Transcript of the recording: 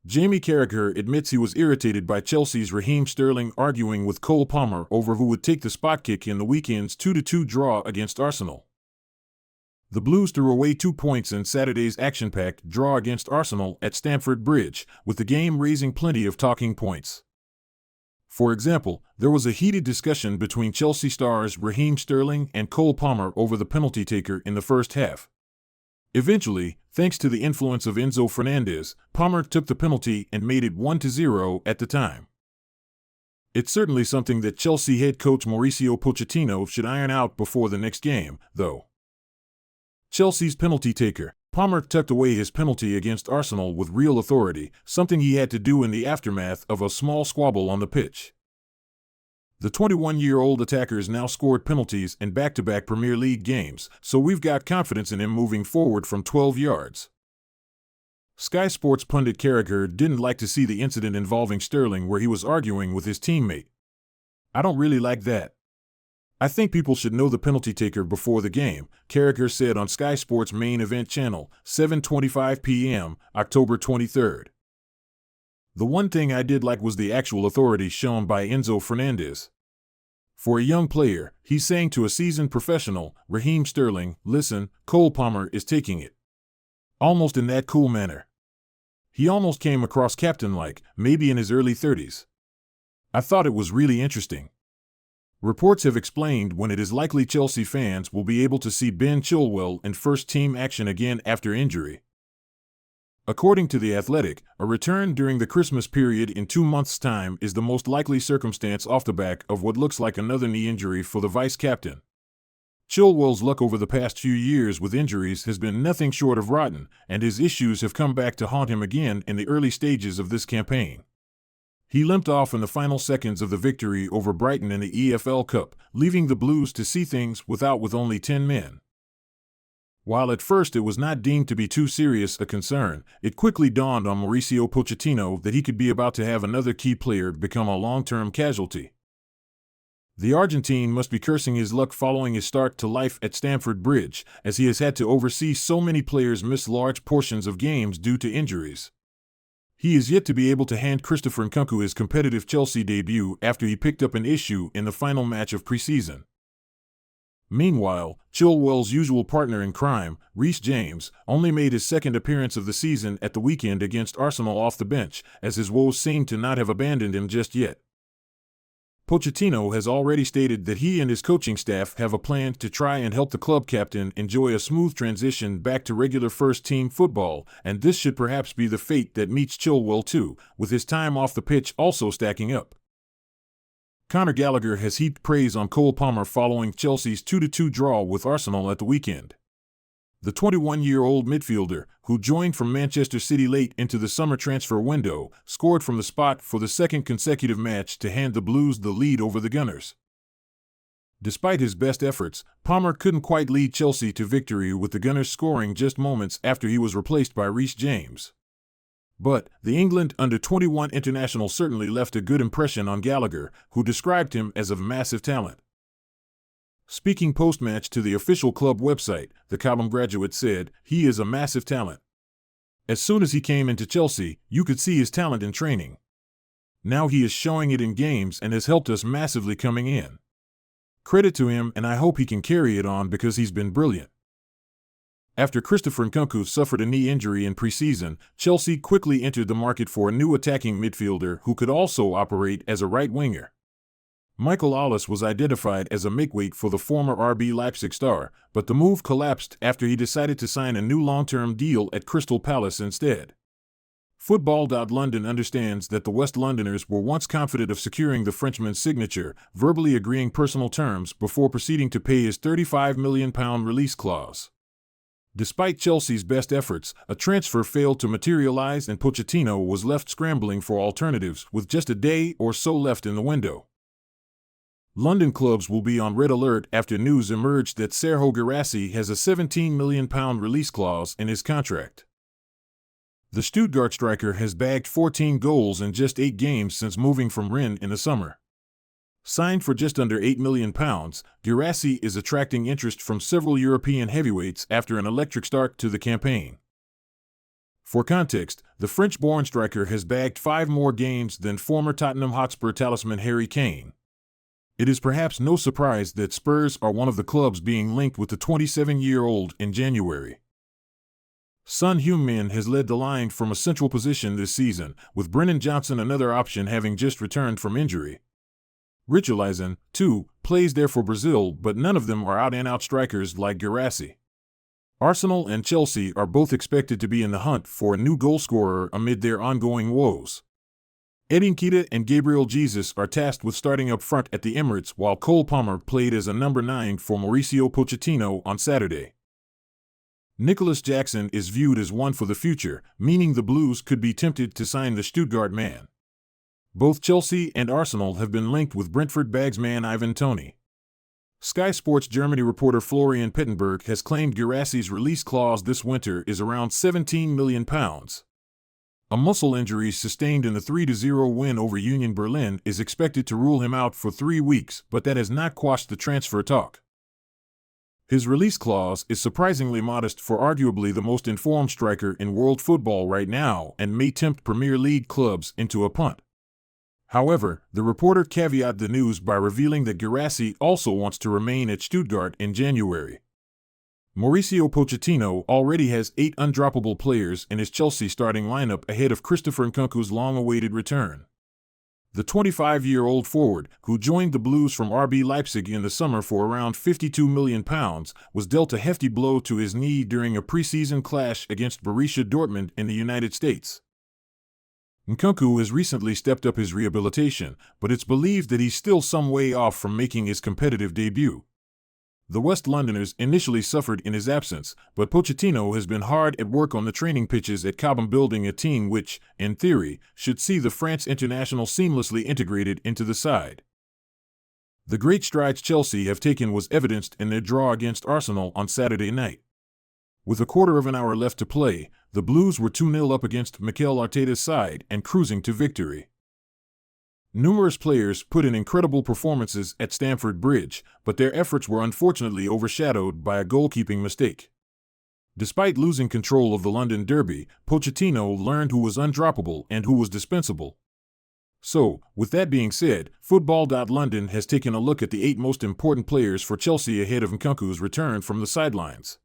Jamie Carragher admits he was irritated by Chelsea's Raheem Sterling arguing with Cole Palmer over who would take the spot kick in the weekend's 2-2 draw against Arsenal. The Blues threw away 2 points in Saturday's action-packed draw against Arsenal at Stamford Bridge, with the game raising plenty of talking points. For example, there was a heated discussion between Chelsea stars Raheem Sterling and Cole Palmer over the penalty taker in the first half. Eventually, thanks to the influence of Enzo Fernandez, Palmer took the penalty and made it 1-0 at the time. It's certainly something that Chelsea head coach Mauricio Pochettino should iron out before the next game, though. Chelsea's penalty taker, Palmer tucked away his penalty against Arsenal with real authority, something he had to do in the aftermath of a small squabble on the pitch. The 21-year-old attacker's now scored penalties in back-to-back Premier League games, so we've got confidence in him moving forward from 12 yards. Sky Sports pundit Carragher didn't like to see the incident involving Sterling where he was arguing with his teammate. "I don't really like that. I think people should know the penalty taker before the game," Carragher said on Sky Sports' main event channel, 7:25 p.m., October 23rd. "The one thing I did like was the actual authority shown by Enzo Fernandez. For a young player, he's saying to a seasoned professional, Raheem Sterling, listen, Cole Palmer is taking it. Almost in that cool manner. He almost came across captain-like, maybe in his early 30s. I thought it was really interesting." Reports have explained when it is likely Chelsea fans will be able to see Ben Chilwell in first-team action again after injury. According to The Athletic, a return during the Christmas period in 2 months' time is the most likely circumstance off the back of what looks like another knee injury for the vice-captain. Chilwell's luck over the past few years with injuries has been nothing short of rotten, and his issues have come back to haunt him again in the early stages of this campaign. He limped off in the final seconds of the victory over Brighton in the EFL Cup, leaving the Blues to see things with only 10 men. While at first it was not deemed to be too serious a concern, it quickly dawned on Mauricio Pochettino that he could be about to have another key player become a long-term casualty. The Argentine must be cursing his luck following his start to life at Stamford Bridge, as he has had to oversee so many players miss large portions of games due to injuries. He is yet to be able to hand Christopher Nkunku his competitive Chelsea debut after he picked up an issue in the final match of preseason. Meanwhile, Chilwell's usual partner in crime, Reece James, only made his second appearance of the season at the weekend against Arsenal off the bench, as his woes seem to not have abandoned him just yet. Pochettino has already stated that he and his coaching staff have a plan to try and help the club captain enjoy a smooth transition back to regular first-team football, and this should perhaps be the fate that meets Chilwell too, with his time off the pitch also stacking up. Conor Gallagher has heaped praise on Cole Palmer following Chelsea's 2-2 draw with Arsenal at the weekend. The 21-year-old midfielder, who joined from Manchester City late into the summer transfer window, scored from the spot for the second consecutive match to hand the Blues the lead over the Gunners. Despite his best efforts, Palmer couldn't quite lead Chelsea to victory, with the Gunners scoring just moments after he was replaced by Reece James. But the England under-21 international certainly left a good impression on Gallagher, who described him as of massive talent. Speaking post-match to the official club website, the Cobham graduate said, "He is a massive talent. As soon as he came into Chelsea, you could see his talent in training. Now he is showing it in games and has helped us massively coming in. Credit to him, and I hope he can carry it on because he's been brilliant." After Christopher Nkunku suffered a knee injury in preseason, Chelsea quickly entered the market for a new attacking midfielder who could also operate as a right winger. Michael Ollis was identified as a makeweight for the former RB Leipzig star, but the move collapsed after he decided to sign a new long-term deal at Crystal Palace instead. Football.London understands that the West Londoners were once confident of securing the Frenchman's signature, verbally agreeing personal terms before proceeding to pay his £35 million release clause. Despite Chelsea's best efforts, a transfer failed to materialize and Pochettino was left scrambling for alternatives with just a day or so left in the window. London clubs will be on red alert after news emerged that Sergio Guirassy has a £17 million release clause in his contract. The Stuttgart striker has bagged 14 goals in just 8 games since moving from Rennes in the summer. Signed for just under £8 million, Guirassy is attracting interest from several European heavyweights after an electric start to the campaign. For context, the French-born striker has bagged 5 more games than former Tottenham Hotspur talisman Harry Kane. It is perhaps no surprise that Spurs are one of the clubs being linked with the 27-year-old in January. Son Heung-min has led the line from a central position this season, with Brennan Johnson another option having just returned from injury. Richarlison, too, plays there for Brazil, but none of them are out-and-out strikers like Guirassy. Arsenal and Chelsea are both expected to be in the hunt for a new goalscorer amid their ongoing woes. Edin Keita and Gabriel Jesus are tasked with starting up front at the Emirates, while Cole Palmer played as a number 9 for Mauricio Pochettino on Saturday. Nicholas Jackson is viewed as one for the future, meaning the Blues could be tempted to sign the Stuttgart man. Both Chelsea and Arsenal have been linked with Brentford bagsman Ivan Toney. Sky Sports Germany reporter Florian Pettenberg has claimed Guirassy's release clause this winter is around £17 million. A muscle injury sustained in the 3-0 win over Union Berlin is expected to rule him out for 3 weeks, but that has not quashed the transfer talk. His release clause is surprisingly modest for arguably the most informed striker in world football right now and may tempt Premier League clubs into a punt. However, the reporter caveated the news by revealing that Guirassy also wants to remain at Stuttgart in January. Mauricio Pochettino already has 8 undroppable players in his Chelsea starting lineup ahead of Christopher Nkunku's long-awaited return. The 25-year-old forward, who joined the Blues from RB Leipzig in the summer for around £52 million, was dealt a hefty blow to his knee during a preseason clash against Borussia Dortmund in the United States. Nkunku has recently stepped up his rehabilitation, but it's believed that he's still some way off from making his competitive debut. The West Londoners initially suffered in his absence, but Pochettino has been hard at work on the training pitches at Cobham, building a team which, in theory, should see the France international seamlessly integrated into the side. The great strides Chelsea have taken was evidenced in their draw against Arsenal on Saturday night. With a quarter of an hour left to play, the Blues were 2-0 up against Mikel Arteta's side and cruising to victory. Numerous players put in incredible performances at Stamford Bridge, but their efforts were unfortunately overshadowed by a goalkeeping mistake. Despite losing control of the London derby, Pochettino learned who was undroppable and who was dispensable. So, with that being said, Football.London has taken a look at the 8 most important players for Chelsea ahead of Nkunku's return from the sidelines.